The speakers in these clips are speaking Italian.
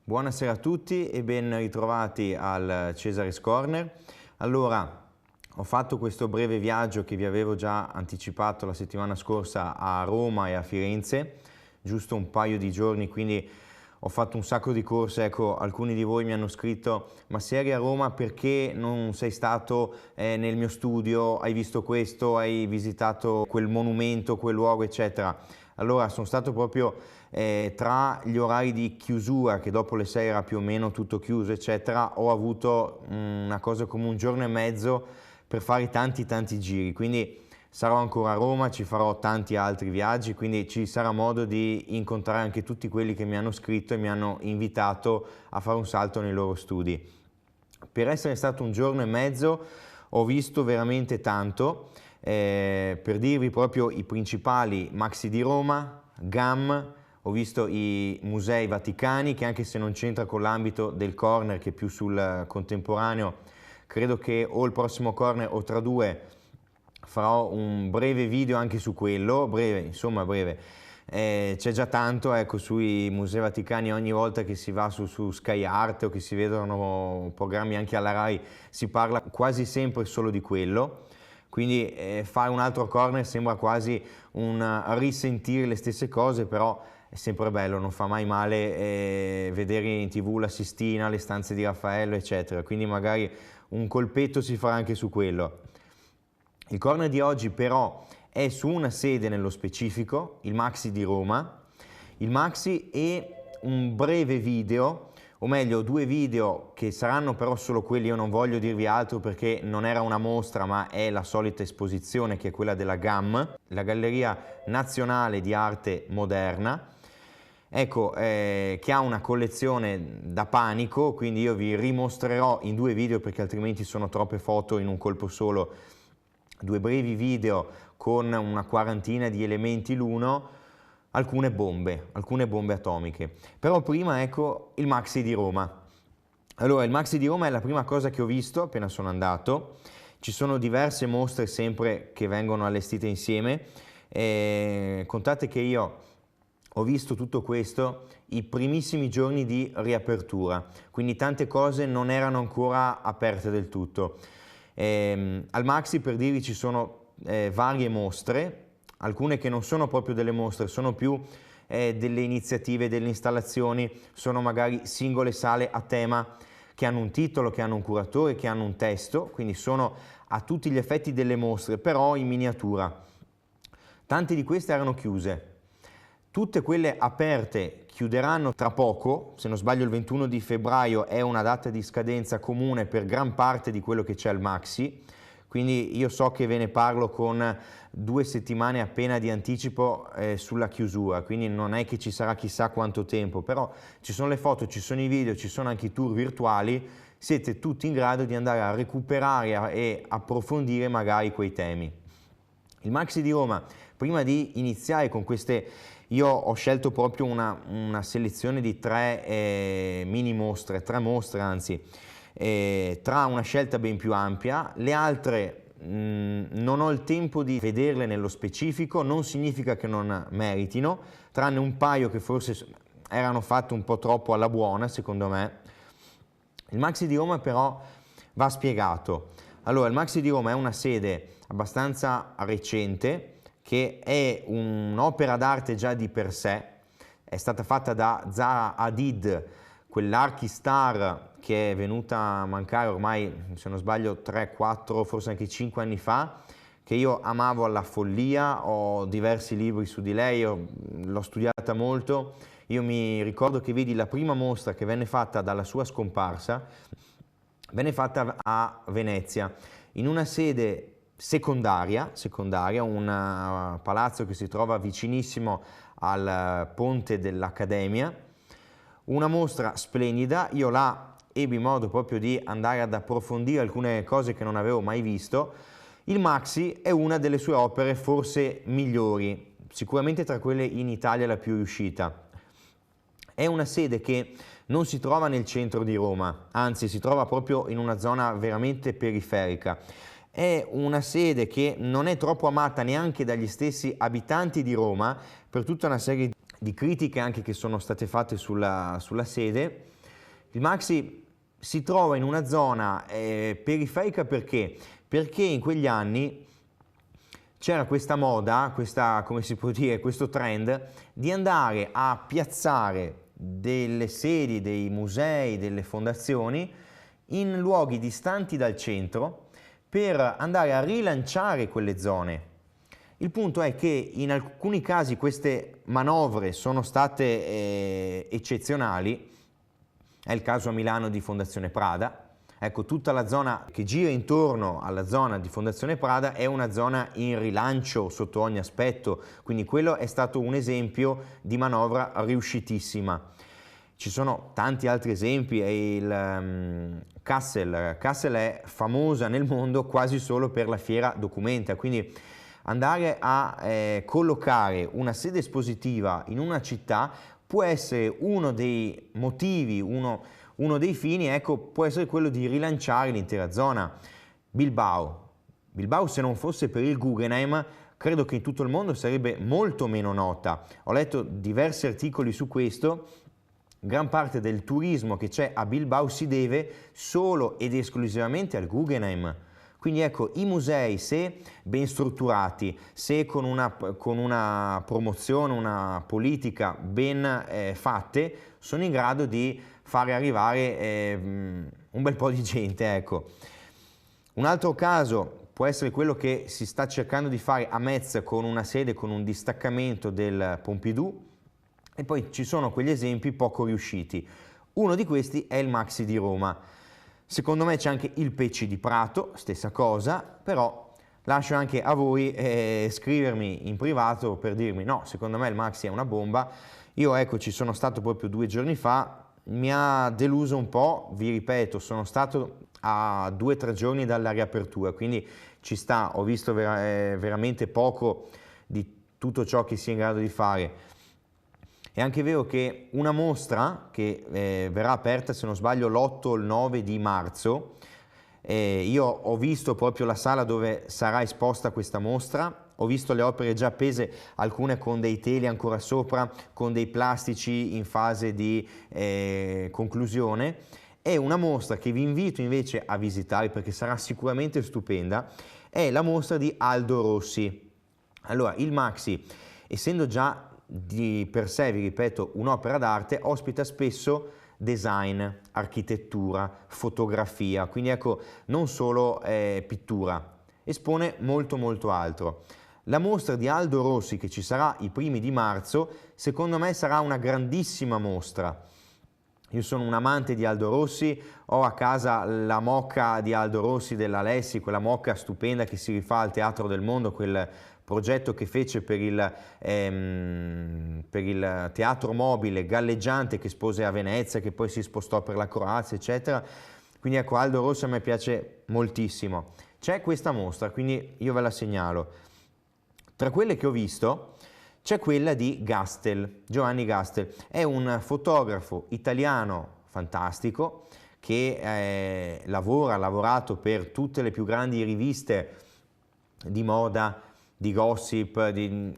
Buonasera a tutti e ben ritrovati al Cesare's Corner. Allora, ho fatto questo breve viaggio che vi avevo già anticipato la settimana scorsa a Roma e a Firenze, giusto un paio di giorni, quindi ho fatto un sacco di corse. Ecco, alcuni di voi mi hanno scritto: ma se eri a Roma perché non sei stato nel mio studio, hai visto questo, hai visitato quel monumento, quel luogo, eccetera. Allora, sono stato proprio tra gli orari di chiusura, che dopo le 6 era più o meno tutto chiuso, eccetera, ho avuto una cosa come un giorno e mezzo per fare tanti giri, quindi sarò ancora a Roma, ci farò tanti altri viaggi, quindi ci sarà modo di incontrare anche tutti quelli che mi hanno scritto e mi hanno invitato a fare un salto nei loro studi. Per essere stato un giorno e mezzo ho visto veramente tanto. Per dirvi proprio i principali: Maxi di Roma, GAM, ho visto i musei vaticani, che anche se non c'entra con l'ambito del corner, che è più sul contemporaneo, credo che o il prossimo corner o tra due farò un breve video anche su quello, breve. C'è già tanto, ecco, sui musei vaticani. Ogni volta che si va su Sky Art o che si vedono programmi anche alla Rai, si parla quasi sempre solo di quello. Quindi fare un altro corner sembra quasi un risentire le stesse cose, però è sempre bello, non fa mai male vedere in TV la Sistina, le stanze di Raffaello, eccetera. Quindi magari un colpetto si farà anche su quello. Il corner di oggi però è su una sede nello specifico, il Maxi di Roma. Il Maxi e un breve video, o meglio 2 video che saranno però solo quelli. Io non voglio dirvi altro perché non era una mostra, ma è la solita esposizione, che è quella della GAM, la Galleria Nazionale di Arte Moderna. Ecco, che ha una collezione da panico, quindi io vi rimostrerò in 2 video, perché altrimenti sono troppe foto in un colpo solo. 2 brevi video con una quarantina di elementi l'uno, alcune bombe atomiche. Però prima, ecco, il Maxi di Roma. Allora, il Maxi di Roma è la prima cosa che ho visto appena sono andato. Ci sono diverse mostre sempre che vengono allestite insieme. Contate che io ho visto tutto questo i primissimi giorni di riapertura, quindi tante cose non erano ancora aperte del tutto. Al Maxi, per dirvi, ci sono varie mostre, alcune che non sono proprio delle mostre, sono più delle iniziative, delle installazioni, sono magari singole sale a tema che hanno un titolo, che hanno un curatore, che hanno un testo, quindi sono a tutti gli effetti delle mostre, però in miniatura. Tante di queste erano chiuse. Tutte quelle aperte chiuderanno tra poco. Se non sbaglio il 21 di febbraio è una data di scadenza comune per gran parte di quello che c'è al Maxi, quindi io so che ve ne parlo con 2 settimane appena di anticipo sulla chiusura, quindi non è che ci sarà chissà quanto tempo, però ci sono le foto, ci sono i video, ci sono anche i tour virtuali, siete tutti in grado di andare a recuperare e approfondire magari quei temi. Il Maxi di Roma, prima di iniziare con queste, io ho scelto proprio una selezione di 3 mini mostre, 3 mostre anzi, tra una scelta ben più ampia. Le altre non ho il tempo di vederle nello specifico, non significa che non meritino, tranne un paio che forse erano fatte un po' troppo alla buona, secondo me. Il Maxi di Roma però va spiegato. Allora, il Maxi di Roma è una sede abbastanza recente, che è un'opera d'arte già di per sé. È stata fatta da Zaha Hadid, quell'archistar che è venuta a mancare ormai, se non sbaglio, 3, 4, forse anche 5 anni fa, che io amavo alla follia. Ho diversi libri su di lei, l'ho studiata molto. Io mi ricordo che vidi la prima mostra che venne fatta dalla sua scomparsa, venne fatta a Venezia, in una sede secondaria, un palazzo che si trova vicinissimo al ponte dell'Accademia. Una mostra splendida. Io là ebbi modo proprio di andare ad approfondire alcune cose che non avevo mai visto. Il Maxi è una delle sue opere forse migliori, sicuramente tra quelle in Italia la più riuscita. È una sede che non si trova nel centro di Roma, anzi si trova proprio in una zona veramente periferica. È una sede che non è troppo amata neanche dagli stessi abitanti di Roma, per tutta una serie di critiche anche che sono state fatte sulla sede. Il Maxi si trova in una zona periferica perché? Perché in quegli anni c'era questa moda, come si può dire, questo trend di andare a piazzare delle sedi, dei musei, delle fondazioni in luoghi distanti dal centro per andare a rilanciare quelle zone. Il punto è che in alcuni casi queste manovre sono state eccezionali, è il caso a Milano di Fondazione Prada. Ecco, tutta la zona che gira intorno alla zona di Fondazione Prada è una zona in rilancio sotto ogni aspetto, quindi quello è stato un esempio di manovra riuscitissima. Ci sono tanti altri esempi, Kassel è famosa nel mondo quasi solo per la fiera Documenta, quindi andare a collocare una sede espositiva in una città può essere uno dei motivi, uno dei fini, ecco, può essere quello di rilanciare l'intera zona. Bilbao, se non fosse per il Guggenheim, credo che in tutto il mondo sarebbe molto meno nota. Ho letto diversi articoli su questo. Gran parte del turismo che c'è a Bilbao si deve solo ed esclusivamente al Guggenheim. Quindi ecco, i musei, se ben strutturati, se con una promozione, una politica ben fatte, sono in grado di fare arrivare un bel po' di gente, ecco. Un altro caso può essere quello che si sta cercando di fare a Metz con una sede, con un distaccamento del Pompidou, e poi ci sono quegli esempi poco riusciti. Uno di questi è il Maxi di Roma. Secondo me c'è anche il Pecci di Prato, stessa cosa, però lascio anche a voi scrivermi in privato per dirmi no, secondo me il Maxi è una bomba. Io ecco, ci sono stato proprio 2 giorni fa, mi ha deluso un po', vi ripeto, sono stato a 2 o 3 giorni dalla riapertura, quindi ci sta, ho visto veramente poco di tutto ciò che si è in grado di fare. È anche vero che una mostra che verrà aperta, se non sbaglio, l'8 o il 9 di marzo, io ho visto proprio la sala dove sarà esposta questa mostra, ho visto le opere già appese, alcune con dei teli ancora sopra, con dei plastici in fase di conclusione. È una mostra che vi invito invece a visitare perché sarà sicuramente stupenda, è la mostra di Aldo Rossi. Allora, il Maxi, essendo già di per sé, vi ripeto, un'opera d'arte, ospita spesso design, architettura, fotografia, quindi ecco, non solo pittura, espone molto altro. La mostra di Aldo Rossi che ci sarà i primi di marzo, secondo me sarà una grandissima mostra. Io sono un amante di Aldo Rossi, ho a casa la mocca di Aldo Rossi dell'Alessi, quella mocca stupenda che si rifà al Teatro del Mondo, quel progetto che fece per il teatro mobile galleggiante che espose a Venezia, che poi si spostò per la Croazia, eccetera. Quindi ecco, Aldo Rossi a me piace moltissimo. C'è questa mostra, quindi io ve la segnalo. Tra quelle che ho visto c'è quella di Gastel, Giovanni Gastel. È un fotografo italiano fantastico che ha lavorato per tutte le più grandi riviste di moda, di gossip,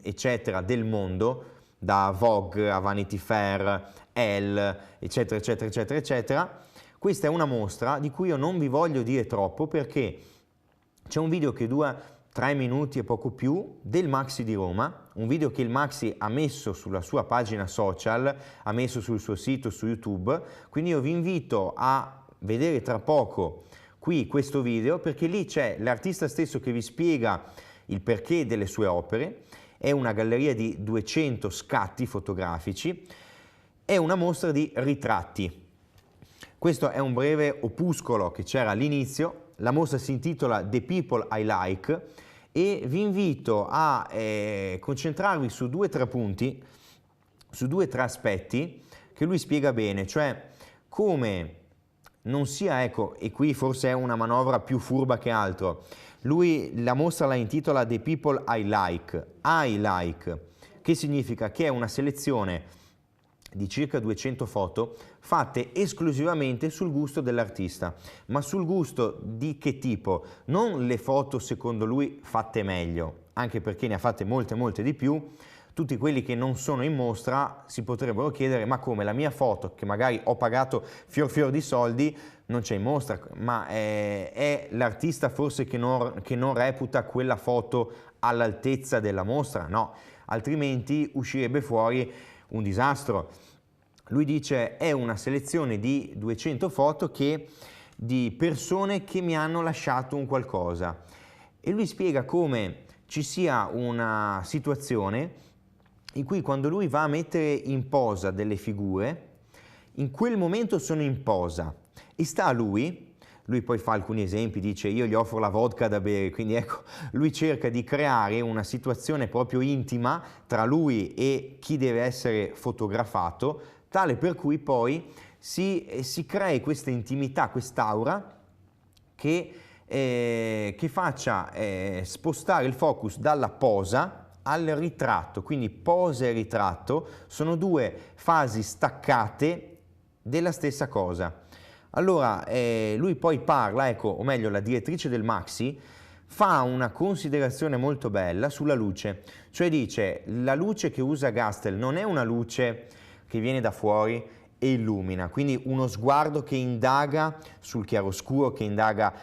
eccetera, del mondo, da Vogue a Vanity Fair, Elle, eccetera. Questa è una mostra di cui io non vi voglio dire troppo perché c'è un video che dura 3 minuti e poco più del Maxi di Roma, un video che il Maxi ha messo sulla sua pagina social, ha messo sul suo sito, su YouTube, quindi io vi invito a vedere tra poco qui questo video perché lì c'è l'artista stesso che vi spiega il perché delle sue opere, è una galleria di 200 scatti fotografici, è una mostra di ritratti. Questo è un breve opuscolo che c'era all'inizio, la mostra si intitola The People I Like e vi invito a concentrarvi su 2 o 3 punti, su 2 o 3 aspetti che lui spiega bene, cioè come non sia, ecco, e qui forse è una manovra più furba che altro, lui la mostra la intitola The People I Like, che significa che è una selezione di circa 200 foto fatte esclusivamente sul gusto dell'artista, ma sul gusto di che tipo? Non le foto secondo lui fatte meglio, anche perché ne ha fatte molte di più, tutti quelli che non sono in mostra si potrebbero chiedere: ma come, la mia foto, che magari ho pagato fior di soldi, non c'è in mostra? Ma è l'artista forse che non reputa quella foto all'altezza della mostra? No, altrimenti uscirebbe fuori un disastro. Lui dice: è una selezione di 200 foto di persone che mi hanno lasciato un qualcosa. E lui spiega come ci sia una situazione in cui, quando lui va a mettere in posa delle figure, in quel momento sono in posa e sta a lui poi fa alcuni esempi, dice: io gli offro la vodka da bere, quindi ecco, lui cerca di creare una situazione proprio intima tra lui e chi deve essere fotografato, tale per cui poi si crei questa intimità, quest'aura che faccia spostare il focus dalla posa al ritratto. Quindi posa e ritratto sono due fasi staccate della stessa cosa. Allora lui poi parla, ecco, o meglio la direttrice del Maxi fa una considerazione molto bella sulla luce, cioè dice: la luce che usa Gastel non è una luce che viene da fuori e illumina, quindi uno sguardo che indaga sul chiaroscuro, che indaga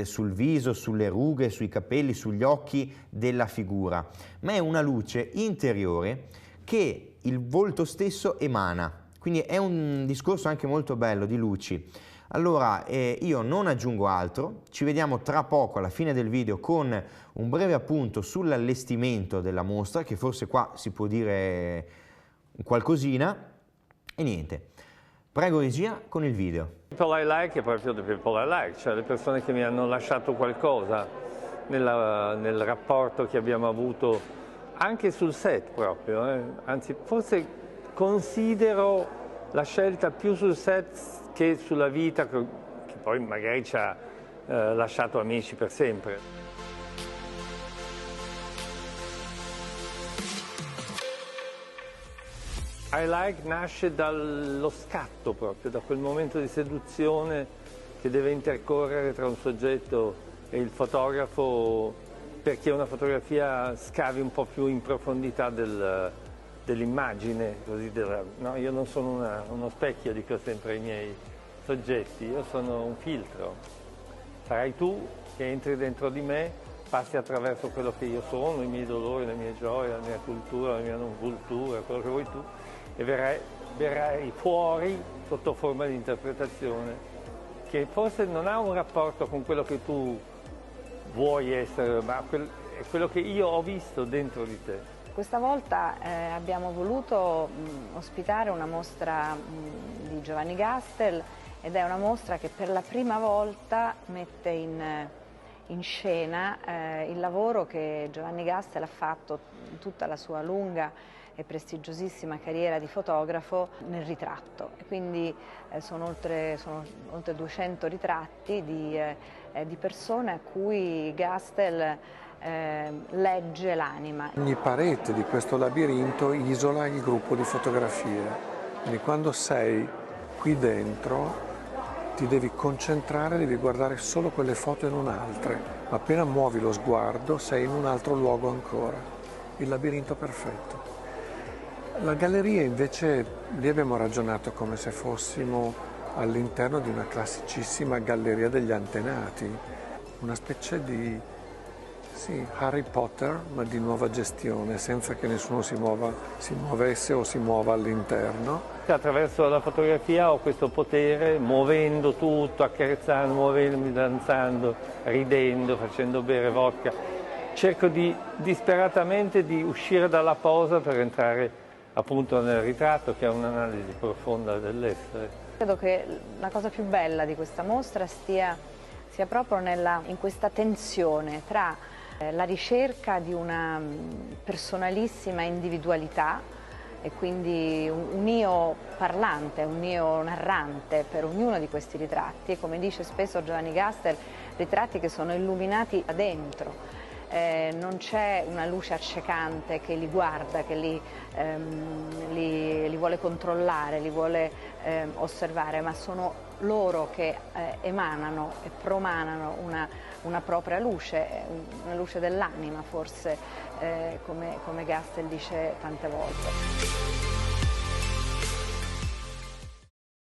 sul viso, sulle rughe, sui capelli, sugli occhi della figura, ma è una luce interiore che il volto stesso emana. Quindi è un discorso anche molto bello di luci. Allora io non aggiungo altro, ci vediamo tra poco alla fine del video con un breve appunto sull'allestimento della mostra, che forse qua si può dire qualcosina, e niente. Prego regia con il video. People I like è proprio the people I like, cioè le persone che mi hanno lasciato qualcosa nel rapporto che abbiamo avuto anche sul set proprio, anzi forse considero la scelta più sul set che sulla vita, che poi magari ci ha lasciato amici per sempre. I Like nasce dallo scatto proprio, da quel momento di seduzione che deve intercorrere tra un soggetto e il fotografo, perché una fotografia scavi un po' più in profondità dell'immagine, no? Io non sono uno specchio, dico sempre ai miei soggetti, io sono un filtro. Sarai tu che entri dentro di me, passi attraverso quello che io sono, i miei dolori, le mie gioie, la mia cultura, la mia non cultura, quello che vuoi tu, e verrai fuori sotto forma di interpretazione che forse non ha un rapporto con quello che tu vuoi essere, ma è quello che io ho visto dentro di te. Questa volta abbiamo voluto ospitare una mostra di Giovanni Gastel, ed è una mostra che per la prima volta mette in scena il lavoro che Giovanni Gastel ha fatto in tutta la sua lunga e prestigiosissima carriera di fotografo nel ritratto. E quindi sono oltre 200 ritratti di persone a cui Gastel legge l'anima. Ogni parete di questo labirinto isola il gruppo di fotografie, quindi quando sei qui dentro ti devi concentrare, devi guardare solo quelle foto e non altre, ma appena muovi lo sguardo sei in un altro luogo ancora, il labirinto perfetto. La galleria invece, lì abbiamo ragionato come se fossimo all'interno di una classicissima galleria degli antenati, una specie di Harry Potter, ma di nuova gestione, senza che nessuno si muovesse o si muova all'interno. Attraverso la fotografia ho questo potere, muovendo tutto, accarezzando, muovendomi, danzando, ridendo, facendo bere vodka. Cerco disperatamente di uscire dalla posa per entrare appunto nel ritratto, che è un'analisi profonda dell'essere. Credo che la cosa più bella di questa mostra sia proprio in questa tensione tra la ricerca di una personalissima individualità e quindi un io parlante, un io narrante per ognuno di questi ritratti, e come dice spesso Giovanni Gastel, ritratti che sono illuminati da dentro. Non c'è una luce accecante che li guarda, che li vuole controllare, li vuole osservare, ma sono loro che emanano e promanano una propria luce, una luce dell'anima forse, come Gastel dice tante volte.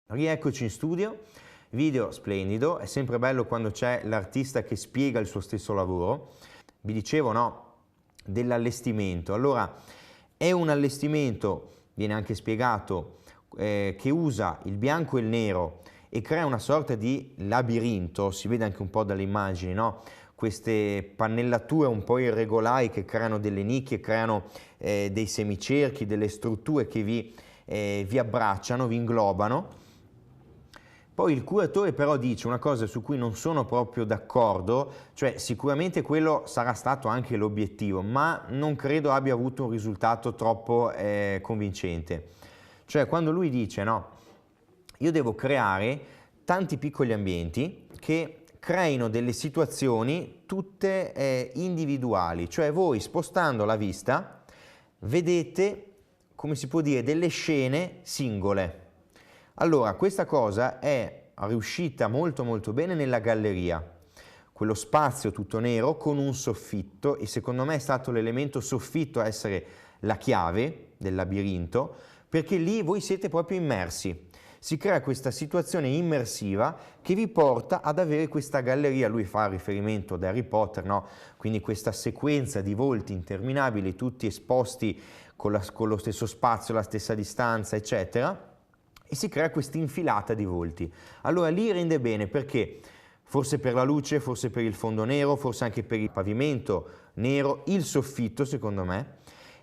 Rieccoci in studio, video splendido, è sempre bello quando c'è l'artista che spiega il suo stesso lavoro. Vi dicevo, no, dell'allestimento. Allora, è un allestimento, viene anche spiegato, che usa il bianco e il nero e crea una sorta di labirinto, si vede anche un po' dalle immagini, no? Queste pannellature un po' irregolari che creano delle nicchie, creano dei semicerchi, delle strutture che vi abbracciano, vi inglobano. Poi il curatore però dice una cosa su cui non sono proprio d'accordo, cioè sicuramente quello sarà stato anche l'obiettivo, ma non credo abbia avuto un risultato troppo convincente. Cioè quando lui dice no, io devo creare tanti piccoli ambienti che creino delle situazioni tutte individuali, cioè voi spostando la vista vedete, come si può dire, delle scene singole. Allora, questa cosa è riuscita molto molto bene nella galleria, quello spazio tutto nero con un soffitto, e secondo me è stato l'elemento soffitto a essere la chiave del labirinto, perché lì voi siete proprio immersi. Si crea questa situazione immersiva che vi porta ad avere questa galleria. Lui fa riferimento ad Harry Potter, no? Quindi questa sequenza di volti interminabili, tutti esposti con lo stesso spazio, la stessa distanza, eccetera. E si crea questa infilata di volti. Allora lì rende bene perché forse per la luce, forse per il fondo nero, forse anche per il pavimento nero, il soffitto secondo me.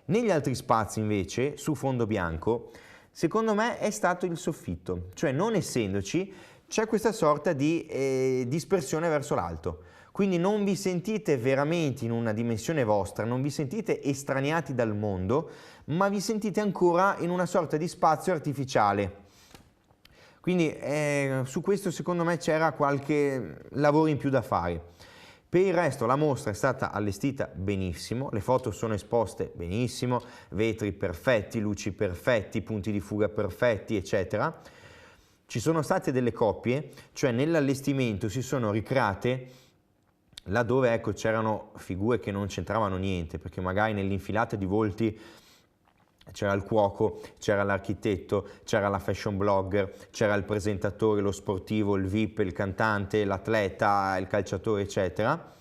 Negli altri spazi invece, su fondo bianco, secondo me è stato il soffitto, cioè non essendoci c'è questa sorta di dispersione verso l'alto. Quindi non vi sentite veramente in una dimensione vostra, non vi sentite estraniati dal mondo, ma vi sentite ancora in una sorta di spazio artificiale. Quindi su questo secondo me c'era qualche lavoro in più da fare. Per il resto la mostra è stata allestita benissimo, le foto sono esposte benissimo, vetri perfetti, luci perfetti, punti di fuga perfetti, eccetera. Ci sono state delle coppie, cioè nell'allestimento si sono ricreate laddove ecco, c'erano figure che non c'entravano niente, perché magari nell'infilata di volti c'era il cuoco, c'era l'architetto, c'era la fashion blogger, c'era il presentatore, lo sportivo, il VIP, il cantante, l'atleta, il calciatore, eccetera.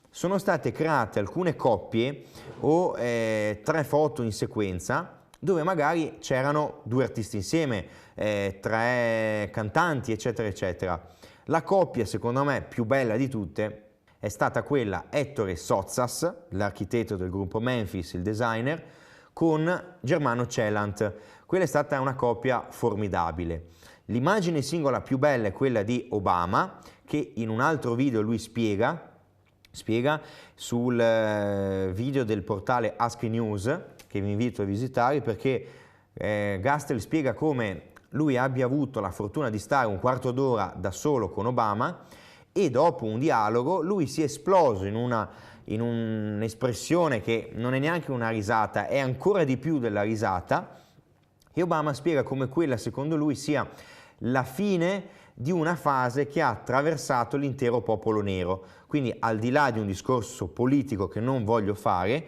Sono state create alcune coppie o 3 foto in sequenza dove magari c'erano 2 artisti insieme, 3 cantanti, eccetera, eccetera. La coppia, secondo me, più bella di tutte è stata quella Ettore Sottsass, l'architetto del gruppo Memphis, il designer, con Germano Celant. Quella è stata una coppia formidabile. L'immagine singola più bella è quella di Obama, che in un altro video lui spiega sul video del portale Ask News, che vi invito a visitare, perché Gastel spiega come lui abbia avuto la fortuna di stare un quarto d'ora da solo con Obama e dopo un dialogo lui si è esploso in un'espressione che non è neanche una risata, è ancora di più della risata, e Obama spiega come quella secondo lui sia la fine di una fase che ha attraversato l'intero popolo nero. Quindi al di là di un discorso politico che non voglio fare,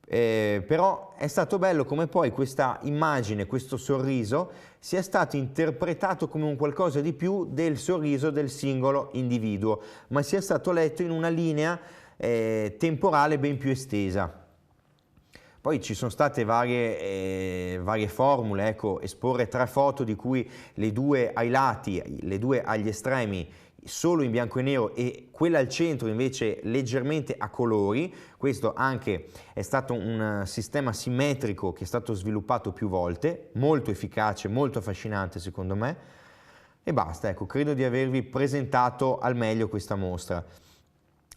però è stato bello come poi questa immagine, questo sorriso sia stato interpretato come un qualcosa di più del sorriso del singolo individuo, ma sia stato letto in una linea temporale ben più estesa. Poi ci sono state varie formule, ecco, esporre 3 foto di cui le 2 ai lati, le 2 agli estremi solo in bianco e nero e quella al centro invece leggermente a colori. Questo anche è stato un sistema simmetrico che è stato sviluppato più volte, molto efficace, molto affascinante secondo me, e basta, ecco, credo di avervi presentato al meglio questa mostra.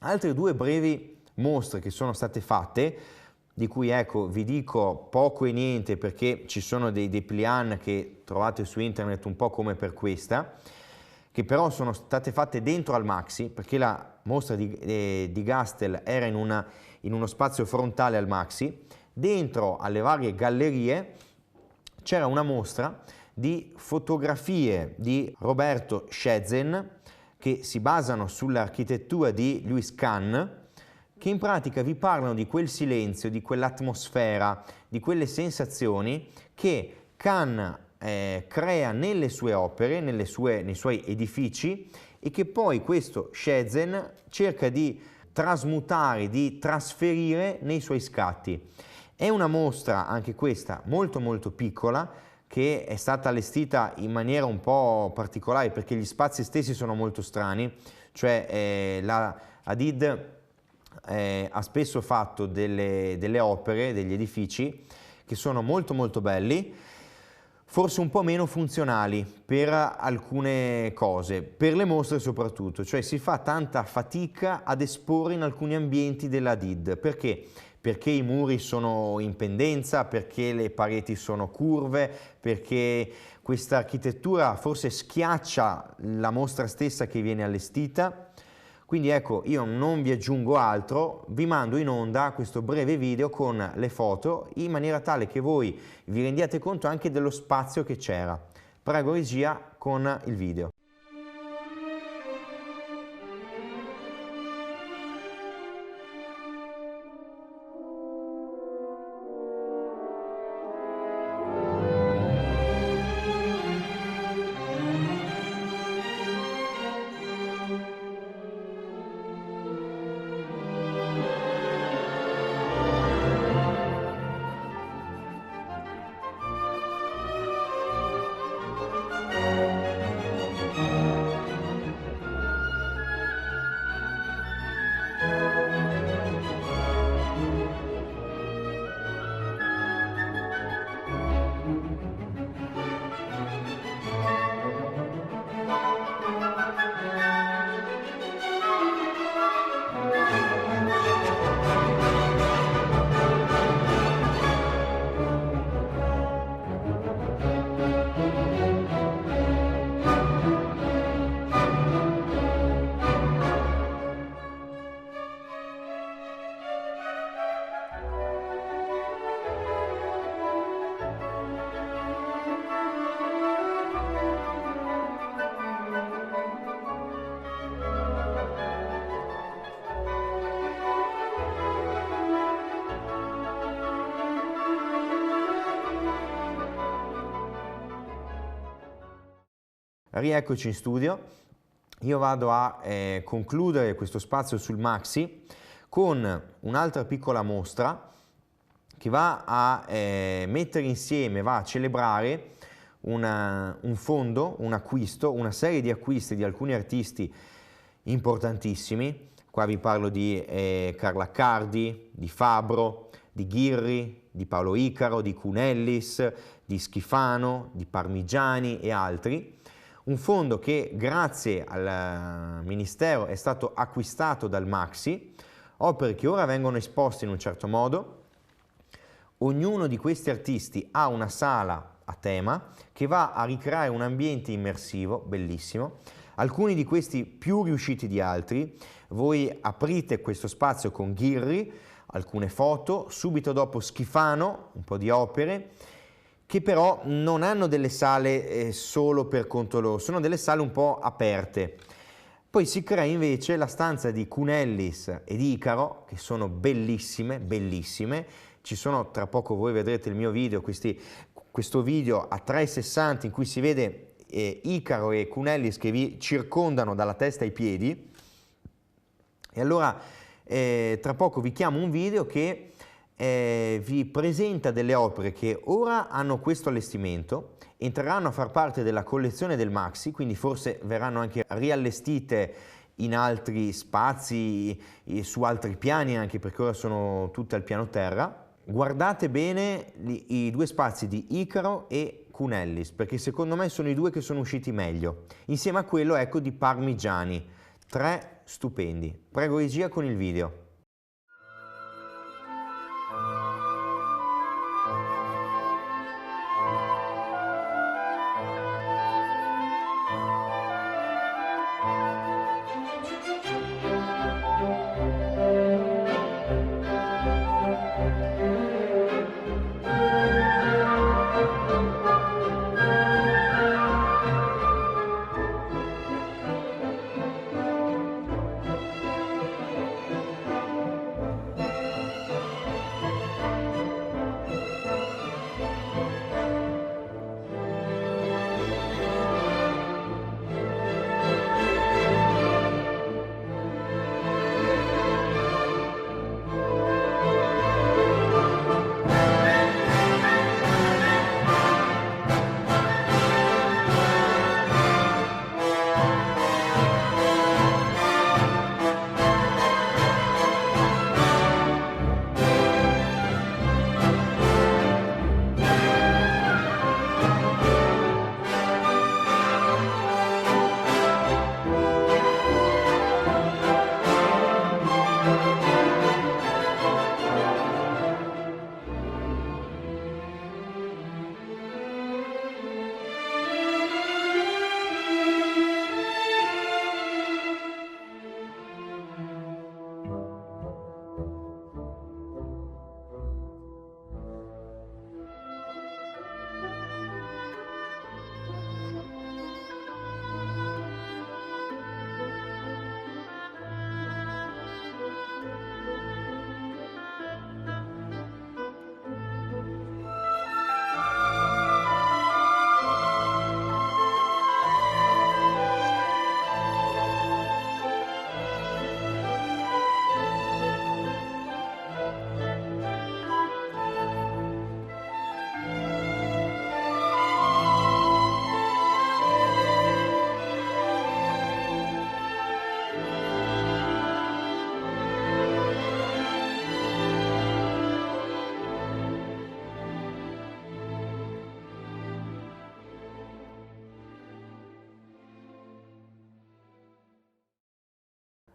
Altre 2 brevi mostre che sono state fatte, di cui ecco vi dico poco e niente perché ci sono dei dépliant che trovate su internet un po' come per questa, che però sono state fatte dentro al Maxi, perché la mostra di Gastel era in uno spazio frontale al Maxi. Dentro alle varie gallerie c'era una mostra di fotografie di Roberto Schezen che si basano sull'architettura di Lewis Kahn, che in pratica vi parlano di quel silenzio, di quell'atmosfera, di quelle sensazioni che Kahn crea nelle sue opere, nei suoi edifici, e che poi questo Schezen cerca di trasmutare, di trasferire nei suoi scatti. È una mostra, anche questa, molto molto piccola, che è stata allestita in maniera un po' particolare perché gli spazi stessi sono molto strani, cioè la Hadid ha spesso fatto delle opere, degli edifici che sono molto molto belli, forse un po' meno funzionali per alcune cose, per le mostre soprattutto, cioè si fa tanta fatica ad esporre in alcuni ambienti della Hadid. Perché? Perché i muri sono in pendenza, perché le pareti sono curve, perché questa architettura forse schiaccia la mostra stessa che viene allestita. Quindi ecco, io non vi aggiungo altro, vi mando in onda questo breve video con le foto in maniera tale che voi vi rendiate conto anche dello spazio che c'era. Prego regia con il video. Rieccoci in studio. Io vado a concludere questo spazio sul Maxi con un'altra piccola mostra che va a mettere insieme, va a celebrare un fondo, un acquisto, una serie di acquisti di alcuni artisti importantissimi. Qua vi parlo di Carla Accardi, di Fabbro, di Ghirri, di Paolo Icaro, di Cunellis, di Schifano, di Parmigiani e altri. Un fondo che grazie al Ministero è stato acquistato dal Maxi, opere che ora vengono esposte in un certo modo. Ognuno di questi artisti ha una sala a tema che va a ricreare un ambiente immersivo bellissimo. Alcuni di questi più riusciti di altri. Voi aprite questo spazio con Ghirri, alcune foto, subito dopo Schifano, un po' di opere, che però non hanno delle sale solo per conto loro, sono delle sale un po' aperte. Poi si crea invece la stanza di Cunellis e di Icaro, che sono bellissime, bellissime. Ci sono, tra poco voi vedrete il mio video, questo video a 360 in cui si vede Icaro e Cunellis che vi circondano dalla testa ai piedi. E allora tra poco vi chiamo un video che vi presenta delle opere che ora hanno questo allestimento, entreranno a far parte della collezione del Maxi, quindi forse verranno anche riallestite in altri spazi, su altri piani, anche perché ora sono tutte al piano terra. Guardate bene i due spazi di Icaro e Cunellis, perché secondo me sono i due che sono usciti meglio, insieme a quello, ecco, di Parmigiani. 3 stupendi. Prego regia con il video.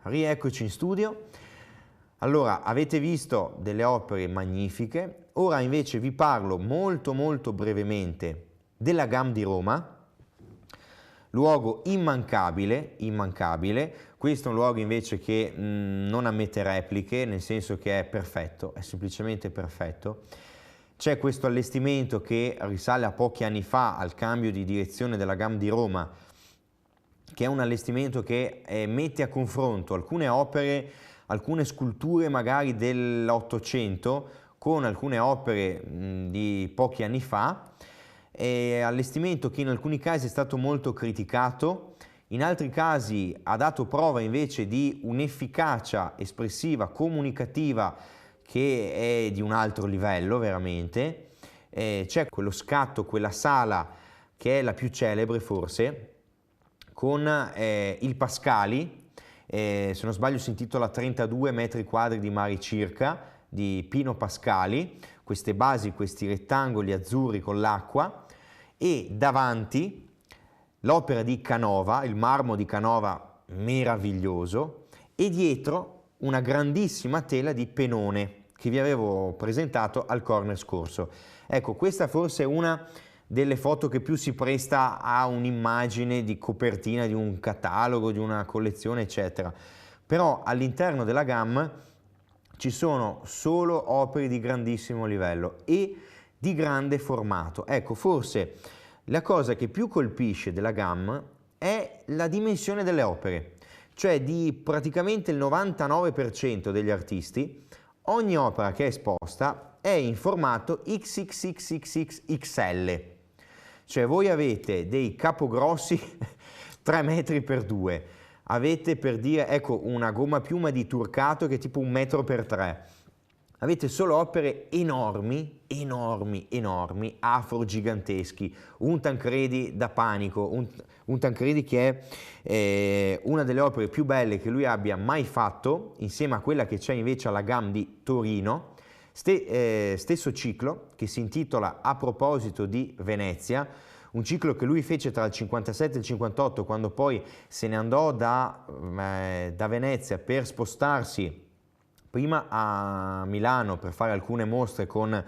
Rieccoci in studio. Allora, avete visto delle opere magnifiche, ora invece vi parlo molto brevemente della GAM di Roma, luogo immancabile. Questo è un luogo invece che non ammette repliche, nel senso che è perfetto, è semplicemente perfetto. C'è questo allestimento che risale a pochi anni fa al cambio di direzione della GAM di Roma, che è un allestimento che mette a confronto alcune opere, alcune sculture magari dell'Ottocento con alcune opere di pochi anni fa, allestimento che in alcuni casi è stato molto criticato, in altri casi ha dato prova invece di un'efficacia espressiva, comunicativa, che è di un altro livello veramente. C'è quello scatto, quella sala che è la più celebre forse, con il Pascali, se non sbaglio si intitola 32 metri quadri di mari circa, di Pino Pascali, queste basi, questi rettangoli azzurri con l'acqua, e davanti l'opera di Canova, il marmo di Canova meraviglioso, e dietro una grandissima tela di Penone che vi avevo presentato al corner scorso. Ecco, questa forse è una delle foto che più si presta a un'immagine di copertina di un catalogo, di una collezione, eccetera. Però all'interno della GAM ci sono solo opere di grandissimo livello e di grande formato. Ecco, forse la cosa che più colpisce della GAM è la dimensione delle opere, cioè di praticamente il 99% degli artisti, ogni opera che è esposta è in formato XXXXXL. Cioè voi avete dei capogrossi 3 metri per 2, avete per dire, ecco, una gomma piuma di turcato che è tipo 1 metro per 3, avete solo opere enormi, afro giganteschi, un Tancredi da panico, un Tancredi che è una delle opere più belle che lui abbia mai fatto, insieme a quella che c'è invece alla GAM di Torino. Stesso ciclo che si intitola A proposito di Venezia, un ciclo che lui fece tra il 57 e il 58, quando poi se ne andò da Venezia per spostarsi prima a Milano per fare alcune mostre con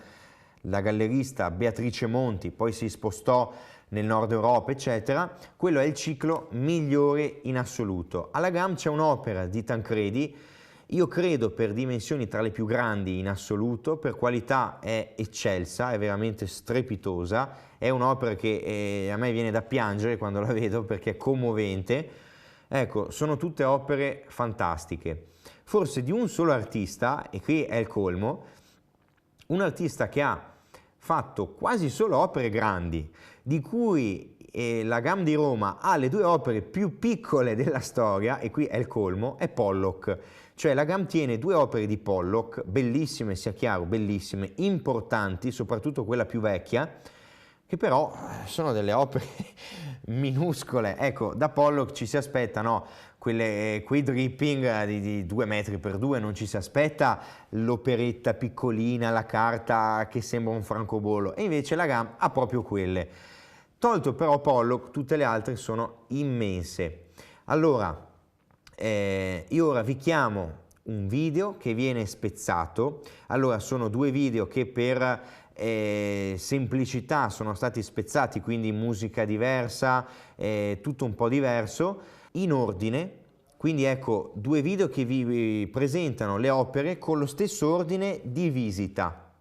la gallerista Beatrice Monti, poi si spostò nel nord Europa, eccetera. Quello è il ciclo migliore in assoluto. Alla GAM c'è un'opera di Tancredi, io credo per dimensioni tra le più grandi in assoluto, per qualità è eccelsa, è veramente strepitosa, è un'opera che a me viene da piangere quando la vedo perché è commovente. Ecco, sono tutte opere fantastiche. Forse di un solo artista, e qui è il colmo, un artista che ha fatto quasi solo opere grandi, di cui la GAM di Roma ha le 2 opere più piccole della storia, e qui è il colmo, è Pollock. Cioè la GAM tiene 2 opere di Pollock, bellissime, sia chiaro, bellissime, importanti, soprattutto quella più vecchia, che però sono delle opere minuscole. Ecco, da Pollock ci si aspetta, no, quei dripping di 2 metri per 2, non ci si aspetta l'operetta piccolina, la carta che sembra un francobollo, e invece la GAM ha proprio quelle. Tolto però Pollock, tutte le altre sono immense. Allora, io ora vi chiamo un video che viene spezzato. Allora, sono 2 video che per semplicità sono stati spezzati, quindi musica diversa, tutto un po' diverso, in ordine. Quindi ecco, 2 video che vi presentano le opere con lo stesso ordine di visita.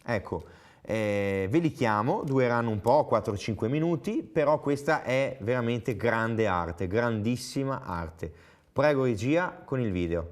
Ecco, ve li chiamo, dureranno un po', 4-5 minuti, però questa è veramente grande arte, grandissima arte. Prego regia con il video.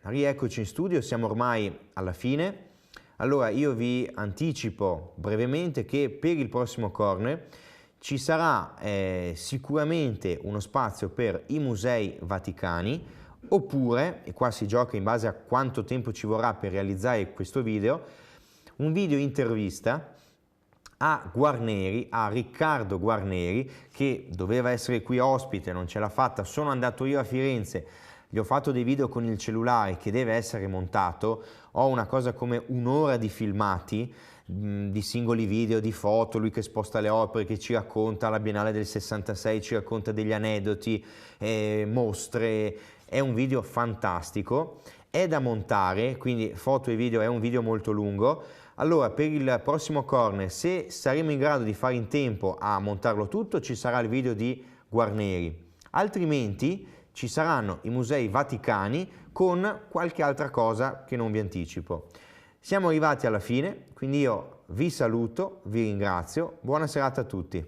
rieccoci in studio, siamo ormai alla fine. Allora io vi anticipo brevemente che per il prossimo corner ci sarà sicuramente uno spazio per i musei vaticani, oppure, e qua si gioca in base a quanto tempo ci vorrà per realizzare questo video, un video intervista a Guarneri, a Riccardo Guarneri, che doveva essere qui ospite, non ce l'ha fatta, sono andato io a Firenze, gli ho fatto dei video con il cellulare che deve essere montato, ho una cosa come un'ora di filmati, di singoli video, di foto, lui che sposta le opere, che ci racconta la Biennale del 66, ci racconta degli aneddoti, mostre, è un video fantastico, è da montare, quindi foto e video, è un video molto lungo. Allora per il prossimo corner, se saremo in grado di fare in tempo a montarlo tutto, ci sarà il video di Guarneri, altrimenti ci saranno i musei vaticani con qualche altra cosa che non vi anticipo. Siamo arrivati alla fine, quindi io vi saluto, vi ringrazio, buona serata a tutti.